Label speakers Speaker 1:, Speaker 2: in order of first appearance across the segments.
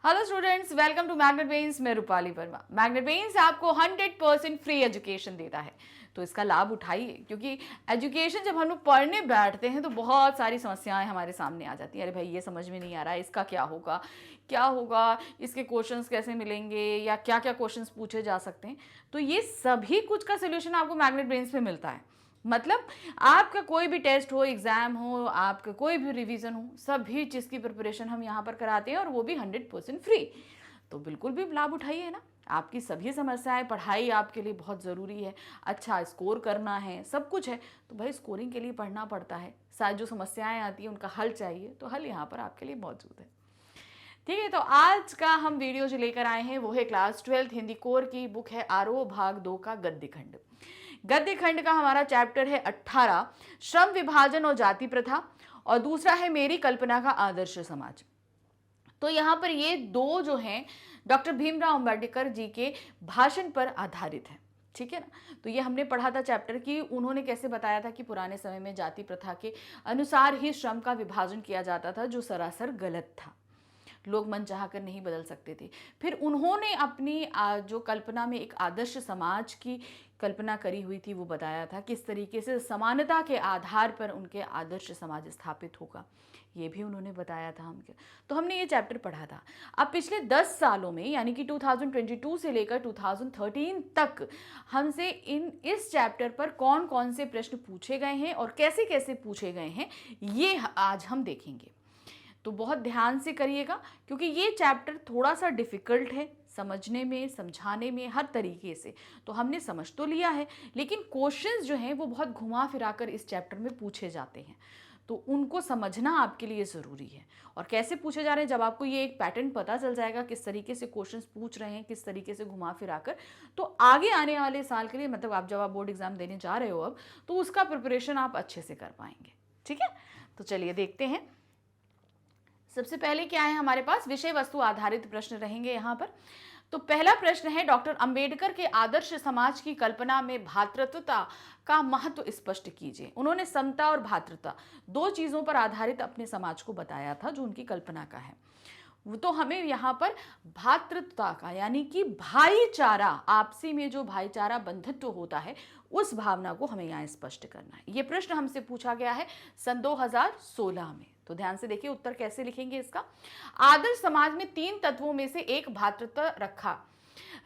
Speaker 1: Hello students, welcome to magnet brains. मैं Rupali Verma. Magnet brains आपको 100% free education देता है, तो इसका लाभ उठाइए। क्योंकि एजुकेशन जब हम लोग पढ़ने बैठते हैं तो बहुत सारी समस्याएं हमारे सामने आ जाती हैं। अरे भाई, ये समझ में नहीं आ रहा है, इसका क्या होगा, इसके क्वेश्चंस कैसे मिलेंगे, या क्या क्या क्वेश्चंस पूछे जा सकते हैं। तो ये सभी कुछ का सोल्यूशन आपको मैग्नेट ब्रेन्स में मिलता है। मतलब आपका कोई भी टेस्ट हो, एग्जाम हो, आपका कोई भी रिवीजन हो, सभी चीज़ की प्रिपरेशन हम यहाँ पर कराते हैं, और वो भी 100% फ्री। तो बिल्कुल भी लाभ उठाइए ना। आपकी सभी समस्याएं, पढ़ाई आपके लिए बहुत ज़रूरी है, अच्छा स्कोर करना है, सब कुछ है, तो भाई स्कोरिंग के लिए पढ़ना पड़ता है। सारी जो समस्याएं आती हैं उनका हल चाहिए, तो हल यहाँ पर आपके लिए मौजूद है। ठीक है, तो आज का हम वीडियो जो लेकर आए हैं वो है क्लास 12 हिंदी कोर की बुक है आरोह भाग 2 का गद्य खंड। गद्य खंड का हमारा चैप्टर है 18, श्रम विभाजन और जाति प्रथा, और दूसरा है मेरी कल्पना का आदर्श समाज। तो यहाँ पर ये दो जो हैं डॉक्टर भीमराव अंबेडकर जी के भाषण पर आधारित है। ठीक है ना। तो ये हमने पढ़ा था चैप्टर की उन्होंने कैसे बताया था कि पुराने समय में जाति प्रथा के अनुसार ही श्रम का विभाजन किया जाता था, जो सरासर गलत था। लोग मन चाह कर नहीं बदल सकते थे। फिर उन्होंने अपनी जो कल्पना में एक आदर्श समाज की कल्पना करी हुई थी, वो बताया था किस तरीके से समानता के आधार पर उनके आदर्श समाज स्थापित होगा, ये भी उन्होंने बताया था हमको। तो हमने ये चैप्टर पढ़ा था। अब पिछले 10 सालों में, यानी कि 2022 से लेकर 2013 तक हमसे इस चैप्टर पर कौन कौन से प्रश्न पूछे गए हैं और कैसे कैसे पूछे गए हैं, ये आज हम देखेंगे। तो बहुत ध्यान से करिएगा, क्योंकि ये चैप्टर थोड़ा सा डिफ़िकल्ट है समझने में, समझाने में, हर तरीके से। तो हमने समझ तो लिया है, लेकिन क्वेश्चंस जो हैं वो बहुत घुमा फिरा कर इस चैप्टर में पूछे जाते हैं, तो उनको समझना आपके लिए ज़रूरी है। और कैसे पूछे जा रहे हैं, जब आपको ये एक पैटर्न पता चल जाएगा किस तरीके से क्वेश्चंस पूछ रहे हैं, किस तरीके से घुमा फिरा कर, तो आगे आने वाले साल के लिए, मतलब आप जब आप बोर्ड एग्जाम देने जा रहे हो अब, तो उसका प्रिपरेशन आप अच्छे से कर पाएंगे। ठीक है, तो चलिए देखते हैं। सबसे पहले क्या है हमारे पास, विषय वस्तु आधारित प्रश्न रहेंगे यहाँ पर। तो पहला प्रश्न है, डॉक्टर अंबेडकर के आदर्श समाज की कल्पना में भ्रातृत्वता का महत्व स्पष्ट कीजिए। उन्होंने समता और भ्रातृत्व दो चीजों पर आधारित अपने समाज को बताया था, जो उनकी कल्पना का है। तो हमें यहाँ पर भ्रातृत्वता का, यानी कि भाईचारा, आपसी में जो भाईचारा बंधुत्व होता है, उस भावना को हमें यहाँ स्पष्ट करना है। ये प्रश्न हमसे पूछा गया है सन 2016 में। तो ध्यान से देखिए उत्तर कैसे लिखेंगे इसका। आदर्श समाज में 3 तत्वों में से एक भ्रातृत्व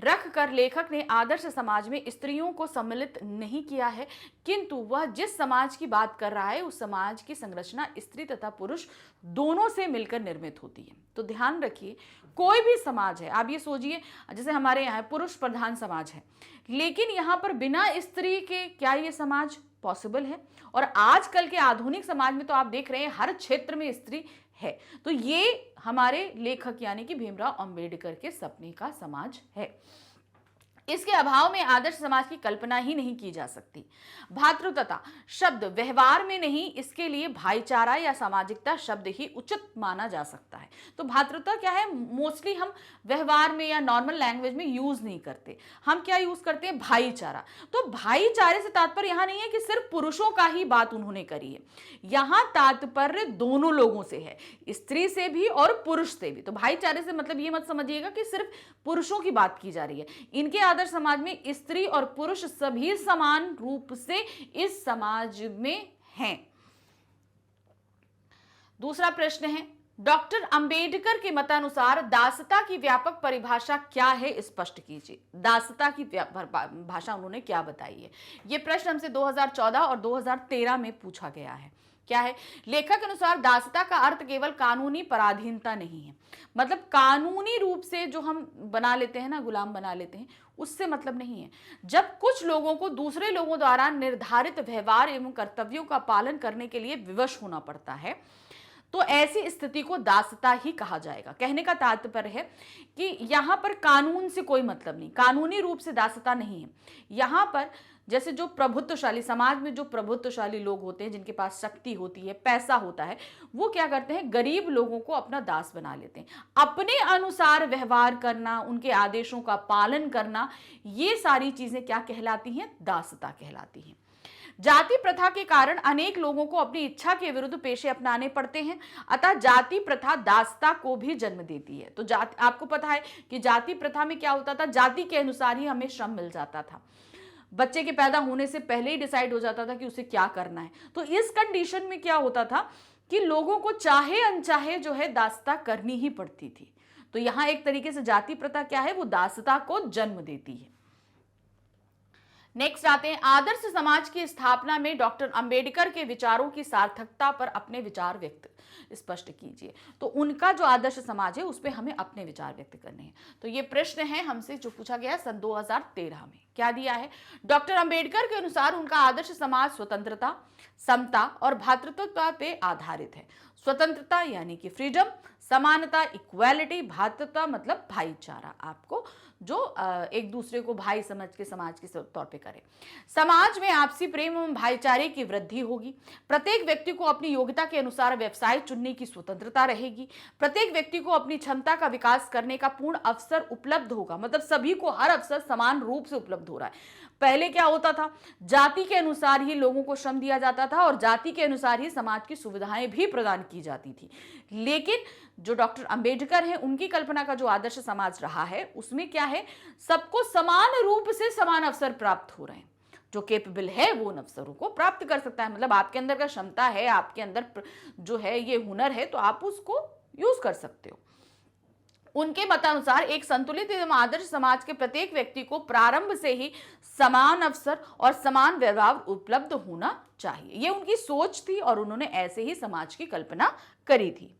Speaker 1: रख कर लेखक ने आदर्श समाज में स्त्रियों को सम्मिलित नहीं किया है, किंतु वह जिस समाज की बात कर रहा है उस समाज की संरचना स्त्री तथा पुरुष दोनों से मिलकर निर्मित होती है। तो ध्यान रखिए, कोई भी समाज है, आप ये सोचिए जैसे हमारे यहाँ पुरुष प्रधान समाज है, लेकिन यहाँ पर बिना स्त्री के क्या ये समाज पॉसिबल है? और आजकल के आधुनिक समाज में तो आप देख रहे हैं हर क्षेत्र में स्त्री है। तो ये हमारे लेखक यानी कि भीमराव अंबेडकर के सपने का समाज है। इसके अभाव में आदर्श समाज की कल्पना ही नहीं की जा सकती। भ्रातृत्वता शब्द व्यवहार में नहीं, इसके लिए भाईचारा या सामाजिकता शब्द ही उचित माना जा सकता है। तो भ्रातृत्वता क्या है, मोस्टली हम व्यवहार में या नॉर्मल लैंग्वेज में यूज नहीं करते, हम क्या यूज करते हैं, भाईचारा। तो भाईचारे से तात्पर्य यहां नहीं है कि सिर्फ पुरुषों का ही बात उन्होंने करी है, यहां तात्पर्य दोनों लोगों से है, स्त्री से भी और पुरुष से भी। तो भाईचारे से मतलब ये मत समझिएगा कि सिर्फ पुरुषों की बात की जा रही है। इनके आदर्श समाज में स्त्री और पुरुष सभी समान रूप से इस समाज में हैं। दूसरा प्रश्न है, डॉक्टर अंबेडकर के मतानुसार दासता की व्यापक परिभाषा क्या है, स्पष्ट कीजिए। दासता की भाषा उन्होंने क्या बताई है? यह प्रश्न हमसे 2014 और 2013 में पूछा गया है। क्या है? लेखक के अनुसार दासता का अर्थ केवल कानूनी पराधीनता नहीं है, मतलब कानूनी रूप से जो हम बना लेते हैं ना, गुलाम बना लेते हैं, उससे मतलब नहीं है। जब कुछ लोगों को दूसरे लोगों द्वारा निर्धारित व्यवहार एवं कर्तव्यों का पालन करने के लिए विवश होना पड़ता है, तो ऐसी स्थिति को दासता ही कहा जाएगा। कहने का तात्पर्य है कि यहां पर कानून से कोई मतलब नहीं, कानूनी रूप से दासता नहीं है। यहां पर जैसे जो प्रभुत्वशाली समाज में जो प्रभुत्वशाली लोग होते हैं, जिनके पास शक्ति होती है, पैसा होता है, वो क्या करते हैं, गरीब लोगों को अपना दास बना लेते हैं। अपने अनुसार व्यवहार करना, उनके आदेशों का पालन करना, ये सारी चीजें क्या कहलाती हैं, दासता कहलाती हैं। जाति प्रथा के कारण अनेक लोगों को अपनी इच्छा के विरुद्ध पेशे अपनाने पड़ते हैं, अतः जाति प्रथा दासता को भी जन्म देती है। तो जाति, आपको पता है कि जाति प्रथा में क्या होता था, जाति के अनुसार ही हमें श्रम मिल जाता था। बच्चे के पैदा होने से पहले ही डिसाइड हो जाता था कि उसे क्या करना है। तो इस कंडीशन में क्या होता था कि लोगों को चाहे अनचाहे जो है दासता करनी ही पड़ती थी। तो यहां एक तरीके से जाति प्रथा क्या है, वो दासता को जन्म देती है। नेक्स्ट आते हैं, आदर्श समाज की स्थापना में डॉक्टर अंबेडकर के विचारों की सार्थकता पर अपने विचार व्यक्त स्पष्ट कीजिए। तो उनका जो आदर्श समाज है उस पर हमें अपने विचार व्यक्त करने हैं। तो ये प्रश्न है हमसे जो पूछा गया सन 2013 में। क्या दिया है, डॉक्टर अंबेडकर के अनुसार उनका आदर्श समाज स्वतंत्रता, समता और भ्रातृत्व पे आधारित है। स्वतंत्रता यानी कि फ्रीडम, समानता इक्वालिटी, भ्रातृत्व मतलब भाईचारा, आपको जो एक दूसरे को भाई समझ के समाज के तौर पे करे। समाज में आपसी प्रेम एवं भाईचारे की वृद्धि होगी। प्रत्येक व्यक्ति को अपनी योग्यता के अनुसार व्यवसाय चुनने की स्वतंत्रता रहेगी। प्रत्येक व्यक्ति को अपनी क्षमता का विकास करने का पूर्ण अवसर उपलब्ध होगा, मतलब सभी को हर अवसर समान रूप से उपलब्ध हो रहा है। पहले क्या होता था, जाति के अनुसार ही लोगों को श्रम दिया जाता था और जाति के अनुसार ही समाज की सुविधाएं भी प्रदान की जाती थी। लेकिन जो डॉक्टर अंबेडकर हैं, उनकी कल्पना का जो आदर्श समाज रहा है उसमें क्या है, सबको समान रूप से समान अवसर प्राप्त हो रहे हैं। जो केपेबल है वो उन अवसरों को प्राप्त कर सकता है। मतलब आपके अंदर का क्षमता है, आपके अंदर जो है ये हुनर है, तो आप उसको यूज कर सकते हो। उनके मतानुसार एक संतुलित एवं आदर्श समाज के प्रत्येक व्यक्ति को प्रारंभ से ही समान अवसर और समान व्यवहार उपलब्ध होना चाहिए। ये उनकी सोच थी और उन्होंने ऐसे ही समाज की कल्पना करी थी।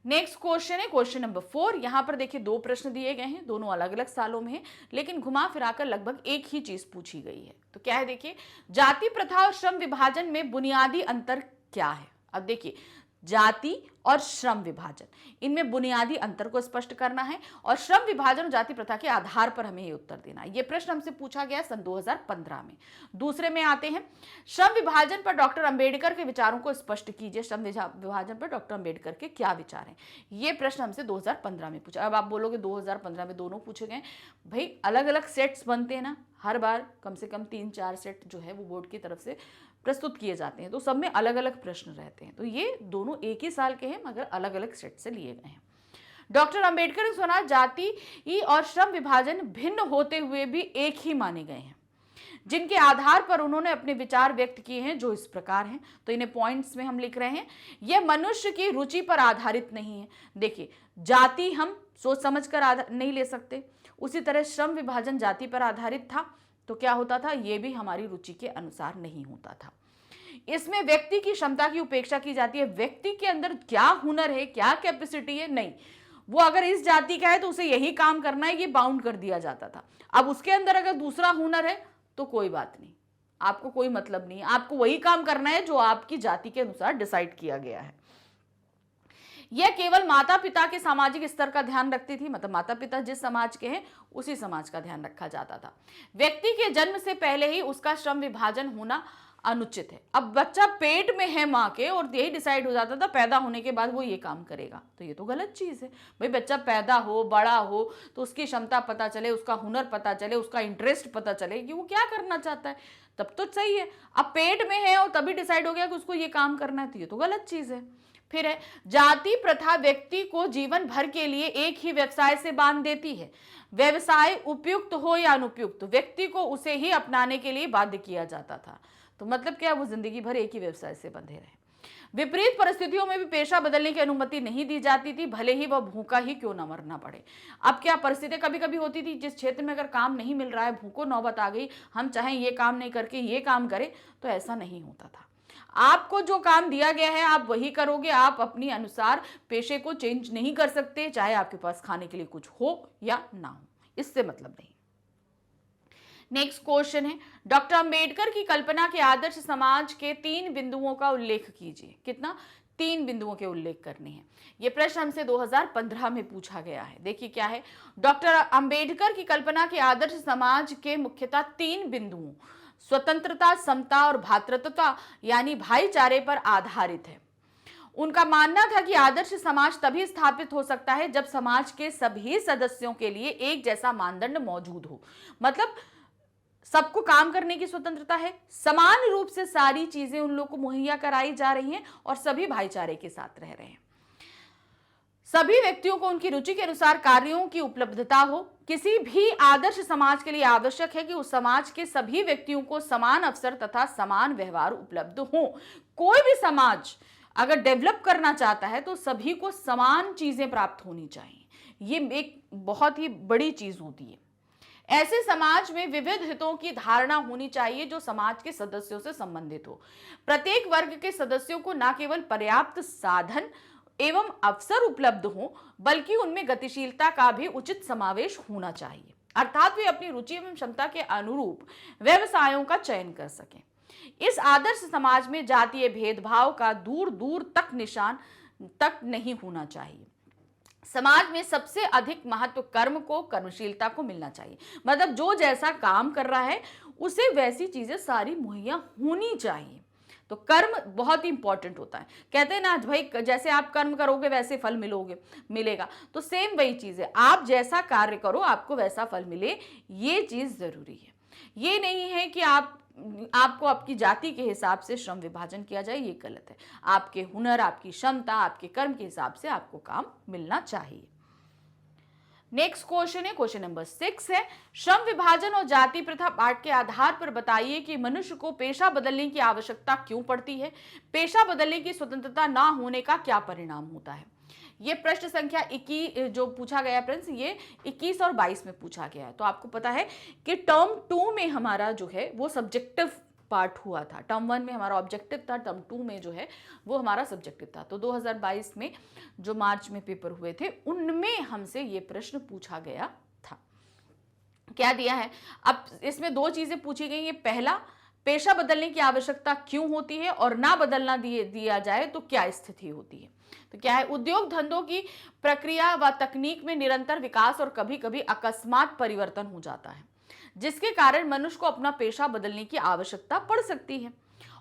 Speaker 1: नेक्स्ट क्वेश्चन है क्वेश्चन नंबर 4। यहां पर देखिए 2 प्रश्न दिए गए हैं, दोनों अलग अलग सालों में हैं, लेकिन घुमा फिराकर लगभग एक ही चीज पूछी गई है। तो क्या है, देखिए, जाति प्रथा और श्रम विभाजन में बुनियादी अंतर क्या है। अब देखिए, जाति और श्रम विभाजन, इनमें बुनियादी अंतर को स्पष्ट करना है और श्रम विभाजन और जाति प्रथा के आधार पर हमें ये उत्तर देना है। ये प्रश्न हमसे पूछा गया सन 2015 में। दूसरे में आते हैं, श्रम विभाजन पर डॉक्टर अंबेडकर के विचारों को स्पष्ट कीजिए। श्रम विभाजन पर डॉक्टर अंबेडकर के क्या विचार हैं, ये प्रश्न हमसे 2015 में पूछा। अब आप बोलोगे 2015 में दोनों पूछे गए, भाई अलग अलग सेट्स बनते हैं ना, हर बार कम से कम 3-4 सेट जो है वो बोर्ड की तरफ से प्रस्तुत किए जाते हैं, तो सब में अलग अलग प्रश्न रहते हैं। तो ये दोनों एक ही साल के हैं मगर अलग अलग सेट से लिए गए हैं। डॉक्टर अंबेडकर ने सुना, जाति और श्रम विभाजन भिन्न होते हुए भी एक ही माने गए हैं, जिनके आधार पर उन्होंने अपने विचार व्यक्त किए हैं, जो इस प्रकार हैं। तो इन्हें पॉइंट्स में हम लिख रहे हैं, यह मनुष्य की रुचि पर आधारित नहीं है। देखिए, जाति हम सोच समझ कर नहीं ले सकते, उसी तरह श्रम विभाजन जाति पर आधारित था, तो क्या होता था, ये भी हमारी रुचि के अनुसार नहीं होता था। इसमें व्यक्ति की क्षमता की उपेक्षा की जाती है, व्यक्ति के अंदर क्या हुनर है, क्या कैपेसिटी है, नहीं, वो अगर इस जाति का है तो उसे यही काम करना है, ये बाउंड कर दिया जाता था। अब उसके अंदर अगर दूसरा हुनर है तो कोई बात नहीं, आपको कोई मतलब नहीं, आपको वही काम करना है जो आपकी जाति के अनुसार डिसाइड किया गया है। यह केवल माता पिता के सामाजिक स्तर का ध्यान रखती थी, मतलब माता पिता जिस समाज के हैं उसी समाज का ध्यान रखा जाता था। व्यक्ति के जन्म से पहले ही उसका श्रम विभाजन होना अनुचित है। अब बच्चा पेट में है माँ के और यही डिसाइड हो जाता था पैदा होने के बाद वो ये काम करेगा, तो ये तो गलत चीज है। भाई बच्चा पैदा हो, बड़ा हो, तो उसकी क्षमता पता चले, उसका हुनर पता चले, उसका इंटरेस्ट पता चले कि वो क्या करना चाहता है, तब तो सही है। अब पेट में है और तभी डिसाइड हो गया कि उसको ये काम करना है, तो ये तो गलत चीज है। फिर है, जाति प्रथा व्यक्ति को जीवन भर के लिए एक ही व्यवसाय से बांध देती है। व्यवसाय उपयुक्त हो या अनुपयुक्त, व्यक्ति को उसे ही अपनाने के लिए बाध्य किया जाता था। तो मतलब क्या, वो जिंदगी भर एक ही व्यवसाय से बंधे रहे। विपरीत परिस्थितियों में भी पेशा बदलने की अनुमति नहीं दी जाती थी, भले ही वह भूखा ही क्यों न मरना पड़े। अब क्या परिस्थिति कभी कभी होती थी, जिस क्षेत्र में अगर काम नहीं मिल रहा है, भूखो नौबत आ गई, हम चाहें ये काम नहीं करके ये काम करें, तो ऐसा नहीं होता था। आपको जो काम दिया गया है आप वही करोगे, आप अपनी अनुसार पेशे को चेंज नहीं कर सकते, चाहे आपके पास खाने के लिए कुछ हो या ना हो, इससे मतलब नहीं। नेक्स्ट क्वेश्चन है, डॉक्टर अंबेडकर की कल्पना के आदर्श समाज के 3 बिंदुओं का उल्लेख कीजिए। कितना, 3 बिंदुओं के उल्लेख करने हैं। यह प्रश्न हमसे 2015 में पूछा गया है। देखिए क्या है, डॉक्टर अंबेडकर की कल्पना के आदर्श समाज के मुख्यतः 3 बिंदुओं स्वतंत्रता, समता और भ्रातृत्व यानी भाईचारे पर आधारित है। उनका मानना था कि आदर्श समाज तभी स्थापित हो सकता है जब समाज के सभी सदस्यों के लिए एक जैसा मानदंड मौजूद हो। मतलब सबको काम करने की स्वतंत्रता है, समान रूप से सारी चीजें उन लोगों को मुहैया कराई जा रही हैं और सभी भाईचारे के साथ रह रहे हैं। सभी व्यक्तियों को उनकी रुचि के अनुसार कार्यों की उपलब्धता हो। किसी भी आदर्श समाज के लिए आवश्यक है कि उस समाज के सभी व्यक्तियों को समान अवसर तथा समान व्यवहार उपलब्ध हो। कोई भी समाज अगर डेवलप करना चाहता है तो सभी को समान चीजें प्राप्त होनी चाहिए। ये एक बहुत ही बड़ी चीज होती है। ऐसे समाज में विविध हितों की धारणा होनी चाहिए जो समाज के सदस्यों से संबंधित हो। प्रत्येक वर्ग के सदस्यों को न केवल पर्याप्त साधन एवं अवसर उपलब्ध हो, बल्कि उनमें गतिशीलता का भी उचित समावेश होना चाहिए, अर्थात वे अपनी रुचि एवं क्षमता के अनुरूप व्यवसायों का चयन कर सकें। इस आदर्श समाज में जातीय भेदभाव का दूर दूर तक निशान तक नहीं होना चाहिए। समाज में सबसे अधिक महत्व कर्म को, कर्मशीलता को मिलना चाहिए। मतलब जो जैसा काम कर रहा है उसे वैसी चीजें सारी मुहैया होनी चाहिए। तो कर्म बहुत ही इंपॉर्टेंट होता है। कहते हैं ना भाई, जैसे आप कर्म करोगे वैसे फल मिलेगा। तो सेम वही चीज है, आप जैसा कार्य करो आपको वैसा फल मिले, ये चीज जरूरी है। ये नहीं है कि आपको आपकी जाति के हिसाब से श्रम विभाजन किया जाए, ये गलत है। आपके हुनर, आपकी क्षमता, आपके कर्म के हिसाब से आपको काम मिलना चाहिए। नेक्स्ट क्वेश्चन है, क्वेश्चन नंबर 6 है, श्रम विभाजन और जाति प्रथा पाठ के आधार पर बताइए कि मनुष्य को पेशा बदलने की आवश्यकता क्यों पड़ती है। पेशा बदलने की स्वतंत्रता ना होने का क्या परिणाम होता है। ये प्रश्न संख्या 21 जो पूछा गया फ्रेंड्स, ये 21 और 22 में पूछा गया है। तो आपको पता है कि टर्म 2 में हमारा जो है वो सब्जेक्टिव पार्ट हुआ था। टर्म 1 में हमारा ऑब्जेक्टिव था, टर्म 2 में जो है वो हमारा सब्जेक्टिव था। तो 2022 में जो मार्च में पेपर हुए थे उनमें हमसे ये प्रश्न पूछा गया था। क्या दिया है, अब इसमें दो चीजें पूछी गई है। पहला, पेशा बदलने की आवश्यकता क्यों होती है, और ना बदलना दिया जाए तो क्या स्थिति होती है। तो क्या है, उद्योग धंधों की प्रक्रिया व तकनीक में निरंतर विकास और कभी कभी अकस्मात परिवर्तन हो जाता है, जिसके कारण मनुष्य को अपना पेशा बदलने की आवश्यकता पड़ सकती है।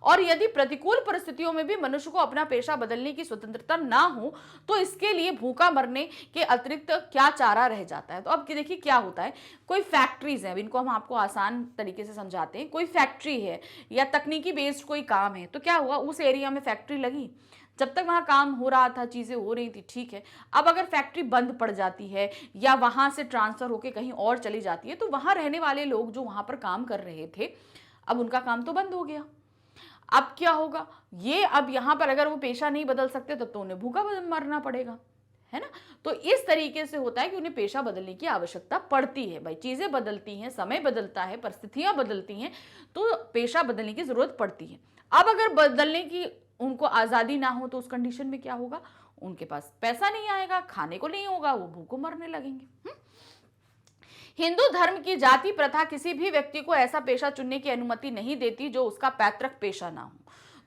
Speaker 1: और यदि प्रतिकूल परिस्थितियों में भी मनुष्य को अपना पेशा बदलने की स्वतंत्रता ना हो तो इसके लिए भूखा मरने के अतिरिक्त क्या चारा रह जाता है। तो अब देखिए क्या होता है, कोई फैक्ट्रीज है, अब इनको हम आपको आसान तरीके से समझाते हैं। कोई फैक्ट्री है या तकनीकी बेस्ड कोई काम है, तो क्या हुआ, उस एरिया में फैक्ट्री लगी, जब तक वहां काम हो रहा था, चीजें हो रही थी, ठीक है। अब अगर फैक्ट्री बंद पड़ जाती है या वहां से ट्रांसफर होकर कहीं और चली जाती है, तो वहां रहने वाले लोग जो वहां पर काम कर रहे थे, अब उनका काम तो बंद हो गया। अब क्या होगा, ये अब यहां पर अगर वो पेशा नहीं बदल सकते तब तो उन्हें भूखा मरना पड़ेगा, है ना। तो इस तरीके से होता है कि उन्हें पेशा बदलने की आवश्यकता पड़ती है। भाई चीजें बदलती हैं, समय बदलता है, परिस्थितियां बदलती हैं, तो पेशा बदलने की जरूरत पड़ती है। अब अगर बदलने की उनको आजादी ना हो तो उस कंडीशन में क्या होगा, उनके पास पैसा नहीं आएगा, खाने को नहीं होगा, वो भूखों मरने लगेंगे। हिंदू धर्म की जाति प्रथा किसी भी व्यक्ति को ऐसा पेशा चुनने की अनुमति नहीं देती जो उसका पैतृक पेशा ना हो।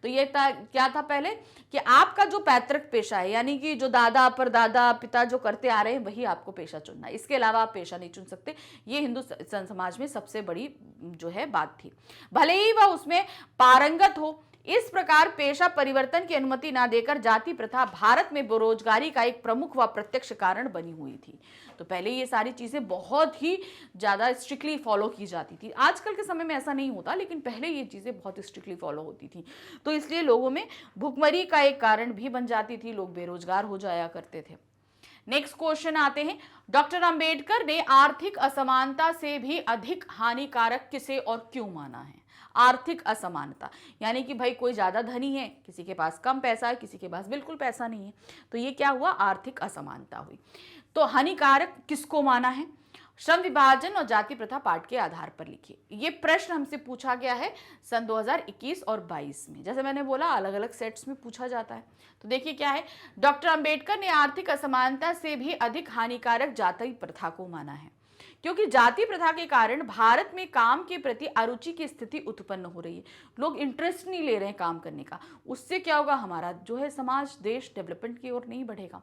Speaker 1: तो ये क्या था पहले कि आपका जो पैतृक पेशा है, यानी कि जो दादा परदादा पिता जो करते आ रहे हैं वही आपको पेशा चुनना है, इसके अलावा आप पेशा नहीं चुन सकते। ये हिंदू समाज में सबसे बड़ी जो है बात थी, भले ही वह उसमें पारंगत हो। इस प्रकार पेशा परिवर्तन की अनुमति ना देकर जाति प्रथा भारत में बेरोजगारी का एक प्रमुख व प्रत्यक्ष कारण बनी हुई थी। तो पहले ये सारी चीजें बहुत ही ज्यादा स्ट्रिक्टली फॉलो की जाती थी। आजकल के समय में ऐसा नहीं होता, लेकिन पहले ये चीजें बहुत स्ट्रिक्टली फॉलो होती थी। तो इसलिए लोगों में भुखमरी का एक कारण भी बन जाती थी, लोग बेरोजगार हो जाया करते थे। नेक्स्ट क्वेश्चन आते हैं, डॉक्टर अंबेडकर ने आर्थिक असमानता से भी अधिक हानिकारक किसे और क्यों माना है। आर्थिक असमानता यानी कि भाई कोई ज्यादा धनी है, किसी के पास कम पैसा है, किसी के पास बिल्कुल पैसा नहीं है, तो ये क्या हुआ, आर्थिक असमानता हुई। तो हानिकारक किसको माना है, श्रम विभाजन और जाति प्रथा पाठ के आधार पर लिखिए। ये प्रश्न हमसे पूछा गया है सन 2021 और 22 में। जैसे मैंने बोला अलग अलग सेट्स में पूछा जाता है। तो देखिए क्या है, डॉक्टर अंबेडकर ने आर्थिक असमानता से भी अधिक हानिकारक जाति प्रथा को माना है, क्योंकि जाति प्रथा के कारण भारत में काम के प्रति अरुचि की स्थिति उत्पन्न हो रही है। लोग इंटरेस्ट नहीं ले रहे हैं काम करने का। उससे क्या होगा, हमारा जो है समाज, देश डेवलपमेंट की ओर नहीं बढ़ेगा।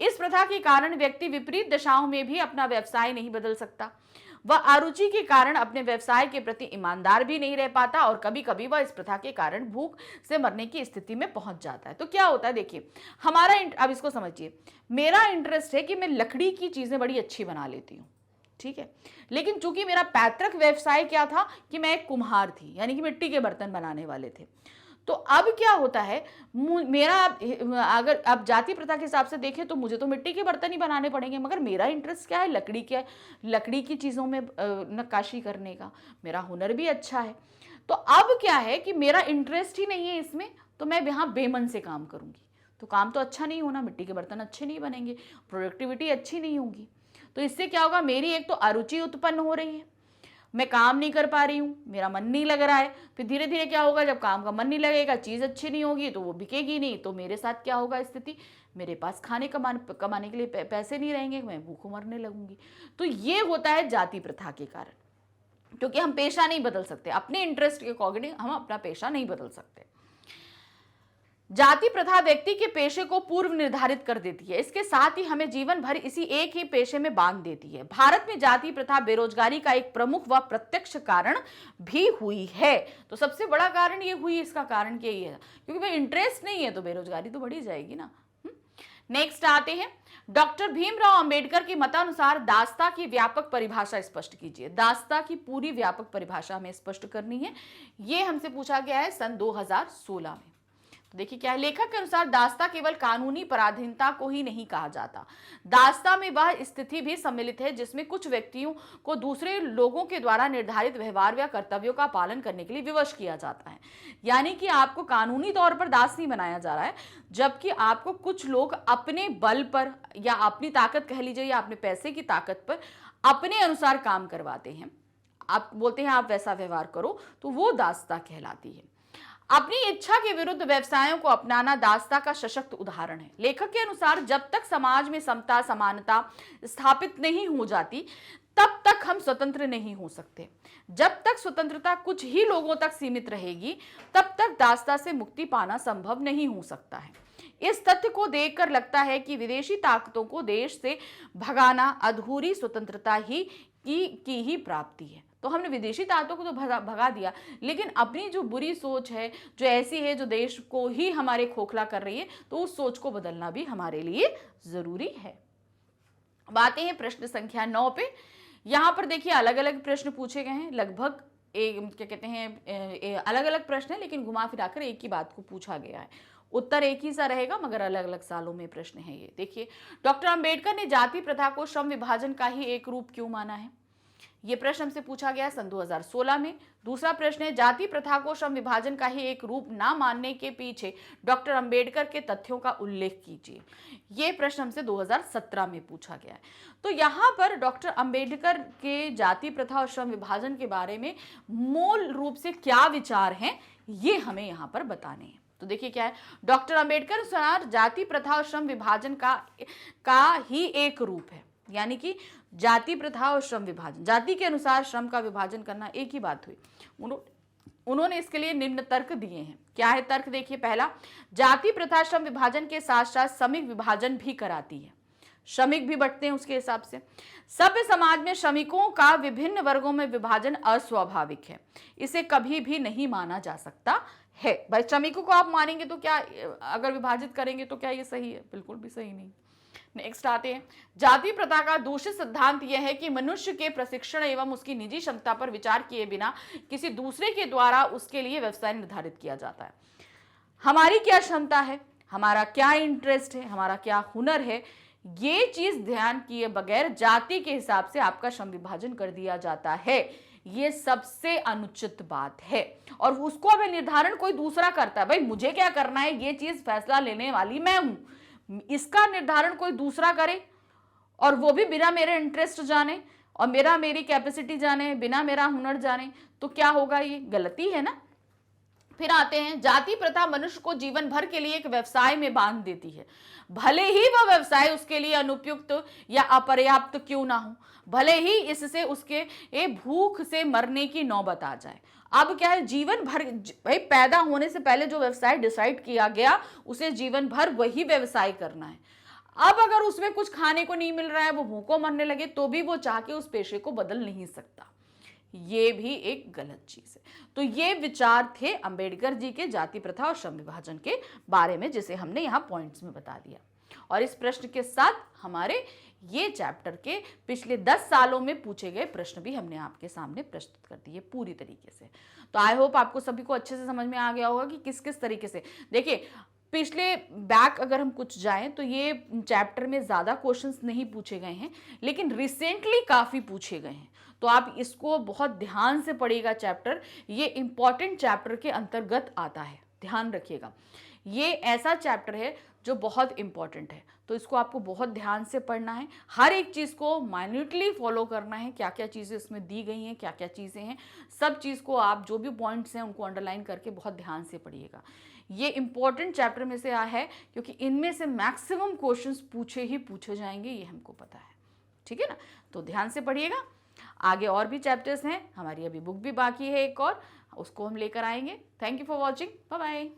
Speaker 1: इस प्रथा के कारण व्यक्ति विपरीत दशाओं में भी अपना व्यवसाय नहीं बदल सकता। वह अरुचि के कारण अपने व्यवसाय के प्रति ईमानदार भी नहीं रह पाता और कभी कभी वह इस प्रथा के कारण भूख से मरने की स्थिति में पहुंच जाता है। तो क्या होता है, देखिए हमारा अब इसको समझिए, मेरा इंटरेस्ट है कि मैं लकड़ी की चीजें बड़ी अच्छी बना लेती हूँ, ठीक है। लेकिन चूंकि मेरा पैतृक व्यवसाय क्या था कि मैं एक कुम्हार थी, यानी कि मिट्टी के बर्तन बनाने वाले थे, तो अब क्या होता है, मेरा अगर अब जाति प्रथा के हिसाब से देखें तो मुझे तो मिट्टी के बर्तन ही बनाने पड़ेंगे, मगर मेरा इंटरेस्ट क्या है, लकड़ी क्या है, लकड़ी की चीज़ों में नक्काशी करने का मेरा हुनर भी अच्छा है। तो अब क्या है कि मेरा इंटरेस्ट ही नहीं है इसमें, तो मैं यहाँ बेमन से काम करूँगी, तो काम तो अच्छा नहीं होना, मिट्टी के बर्तन अच्छे नहीं बनेंगे, प्रोडक्टिविटी अच्छी नहीं होगी। तो इससे क्या होगा, मेरी एक तो अरुचि उत्पन्न हो रही है, मैं काम नहीं कर पा रही हूँ, मेरा मन नहीं लग रहा है। फिर धीरे धीरे क्या होगा, जब काम का मन नहीं लगेगा, चीज़ अच्छी नहीं होगी तो वो बिकेगी नहीं, तो मेरे साथ क्या होगा स्थिति, मेरे पास खाने कमाने के लिए पैसे नहीं रहेंगे, मैं भूखों मरने लगूंगी। तो ये होता है जाति प्रथा के कारण, क्योंकि हम पेशा नहीं बदल सकते, अपने इंटरेस्ट के अकॉर्डिंग हम अपना पेशा नहीं बदल सकते। जाति प्रथा व्यक्ति के पेशे को पूर्व निर्धारित कर देती है, इसके साथ ही हमें जीवन भर इसी एक ही पेशे में बांध देती है। भारत में जाति प्रथा बेरोजगारी का एक प्रमुख व प्रत्यक्ष कारण भी हुई है। तो सबसे बड़ा कारण ये हुई, इसका कारण क्या है, क्योंकि भाई इंटरेस्ट नहीं है तो बेरोजगारी तो बढ़ी जाएगी ना। नेक्स्ट आते हैं, डॉक्टर भीमराव अंबेडकर के मतानुसार दास्ता की व्यापक परिभाषा स्पष्ट कीजिए। दास्ता की पूरी व्यापक परिभाषा हमें स्पष्ट करनी है, ये हमसे पूछा गया है सन 2016 में। देखिए क्या है, लेखक के अनुसार दास्ता केवल कानूनी पराधीनता को ही नहीं कहा जाता, दास्ता में वह स्थिति भी सम्मिलित है जिसमें कुछ व्यक्तियों को दूसरे लोगों के द्वारा निर्धारित व्यवहार या कर्तव्यों का पालन करने के लिए विवश किया जाता है। यानी कि आपको कानूनी तौर पर दास नहीं बनाया जा रहा है, जबकि आपको कुछ लोग अपने बल पर या अपनी ताकत कह लीजिए या अपने पैसे की ताकत पर अपने अनुसार काम करवाते हैं, आप बोलते हैं आप वैसा व्यवहार करो, तो वो दास्ता कहलाती है। अपनी इच्छा के विरुद्ध व्यवसायों को अपनाना दास्ता का सशक्त उदाहरण है। लेखक के अनुसार जब तक समाज में समता समानता स्थापित नहीं हो जाती तब तक हम स्वतंत्र नहीं हो सकते। जब तक स्वतंत्रता कुछ ही लोगों तक सीमित रहेगी तब तक दास्ता से मुक्ति पाना संभव नहीं हो सकता है। इस तथ्य को देखकर लगता है कि विदेशी ताकतों को देश से भगाना अधूरी स्वतंत्रता की ही प्राप्ति है। तो हमने विदेशी ताकतों को तो भगा दिया, लेकिन अपनी जो बुरी सोच है, जो ऐसी है जो देश को ही हमारे खोखला कर रही है, तो उस सोच को बदलना भी हमारे लिए जरूरी है। अब आते हैं प्रश्न संख्या 9 पे। यहाँ पर देखिए अलग अलग प्रश्न पूछे गए हैं, लगभग क्या कहते हैं अलग अलग प्रश्न है, लेकिन घुमा फिराकर एक ही बात को पूछा गया है। उत्तर एक ही सा रहेगा मगर अलग अलग सालों में प्रश्न है ये। देखिए, डॉक्टर अंबेडकर ने जाति प्रथा को श्रम विभाजन का ही एक रूप क्यों माना है, ये प्रश्न हमसे पूछा गया सन 2016 में। दूसरा प्रश्न है, जाति प्रथा को श्रम विभाजन का ही एक रूप ना मानने के पीछे डॉक्टर अंबेडकर के तथ्यों का उल्लेख कीजिए, ये प्रश्न हमसे 2017 में पूछा गया है। तो यहाँ पर डॉक्टर अंबेडकर के जाति प्रथा और श्रम विभाजन के बारे में मूल रूप से क्या विचार हैं, ये हमें यहाँ पर बताने हैं। तो देखिए क्या है, डॉक्टर अंबेडकर अनुसार जाति प्रथा और श्रम विभाजन का ही एक रूप है, यानी कि जाति प्रथा और श्रम विभाजन, जाति के अनुसार श्रम का विभाजन करना एक ही बात हुई। उन्होंने इसके लिए निम्न तर्क दिए हैं। क्या है तर्क, देखिए पहला, जाति प्रथा श्रम विभाजन के साथ साथ श्रमिक विभाजन भी कराती है, श्रमिक भी बंटते हैं उसके हिसाब से। सभ्य समाज में श्रमिकों का विभिन्न वर्गों में विभाजन अस्वाभाविक है, इसे कभी भी नहीं माना जा सकता है। भाई श्रमिकों को आप मानेंगे तो क्या, अगर विभाजित करेंगे तो क्या ये सही है, बिल्कुल भी सही नहीं। नेक्स्ट आते हैं, जाति प्रथा का दूषित सिद्धांत यह है कि मनुष्य के प्रशिक्षण एवं उसकी निजी क्षमता पर विचार किए बिना किसी दूसरे के द्वारा उसके लिए व्यवसाय निर्धारित किया जाता है। हमारी क्या क्षमता है, हमारा क्या इंटरेस्ट है, हमारा क्या हुनर है, ये चीज ध्यान किए बगैर जाति के हिसाब से आपका श्रम विभाजन कर दिया जाता है, ये सबसे अनुचित बात है। और उसको अब निर्धारण कोई दूसरा करता है, भाई मुझे क्या करना है, ये चीज फैसला लेने वाली मैं हूं, इसका निर्धारण कोई दूसरा करे और वो भी बिना मेरे इंटरेस्ट जाने और मेरी कैपेसिटी जाने, बिना मेरा हुनर जाने, तो क्या होगा, ये गलती है ना। फिर आते हैं, जाति प्रथा मनुष्य को जीवन भर के लिए एक व्यवसाय में बांध देती है, भले ही वह व्यवसाय उसके लिए अनुपयुक्त या अपर्याप्त क्यों ना हो, भले ही इससे उसके भूख से मरने की नौबत आ जाए। अब क्या है, जीवन भर, भाई पैदा होने से पहले जो व्यवसाय डिसाइड किया गया उसे जीवन भर वही व्यवसाय करना है। अब अगर उसमें कुछ खाने को नहीं मिल रहा है, वो भूखों मरने लगे, तो भी वो चाह के उस पेशे को बदल नहीं सकता, ये भी एक गलत चीज है। तो ये विचार थे अंबेडकर जी के जाति प्रथा और श्रम विभाजन के बारे में, जिसे हमने यहाँ पॉइंट्स में बता दिया। और इस प्रश्न के साथ हमारे ये चैप्टर के पिछले 10 सालों में पूछे गए प्रश्न भी हमने आपके सामने प्रस्तुत कर दिए पूरी तरीके से। तो आई होप आपको सभी को अच्छे से समझ में आ गया होगा कि किस किस तरीके से, देखिए पिछले बैक अगर हम कुछ जाएं तो ये चैप्टर में ज़्यादा क्वेश्चंस नहीं पूछे गए हैं, लेकिन रिसेंटली काफ़ी पूछे गए हैं। तो आप इसको बहुत ध्यान से पढ़िएगा चैप्टर, ये इंपॉर्टेंट चैप्टर के अंतर्गत आता है, ध्यान रखिएगा। ये ऐसा चैप्टर है जो बहुत इंपॉर्टेंट है, तो इसको आपको बहुत ध्यान से पढ़ना है, हर एक चीज़ को माइन्यूटली फॉलो करना है, क्या क्या चीज़ें इसमें दी गई हैं, क्या क्या चीज़ें हैं, सब चीज़ को आप जो भी पॉइंट्स हैं उनको अंडरलाइन करके बहुत ध्यान से पढ़िएगा। ये इंपॉर्टेंट चैप्टर में से है क्योंकि इनमें से मैक्सिमम क्वेश्चंस पूछे ही पूछे जाएंगे, ये हमको पता है, ठीक है ना। तो ध्यान से पढ़िएगा। आगे और भी चैप्टर्स हैं, हमारी अभी बुक भी बाकी है एक और, उसको हम लेकर आएंगे। Thank you for watching, bye bye.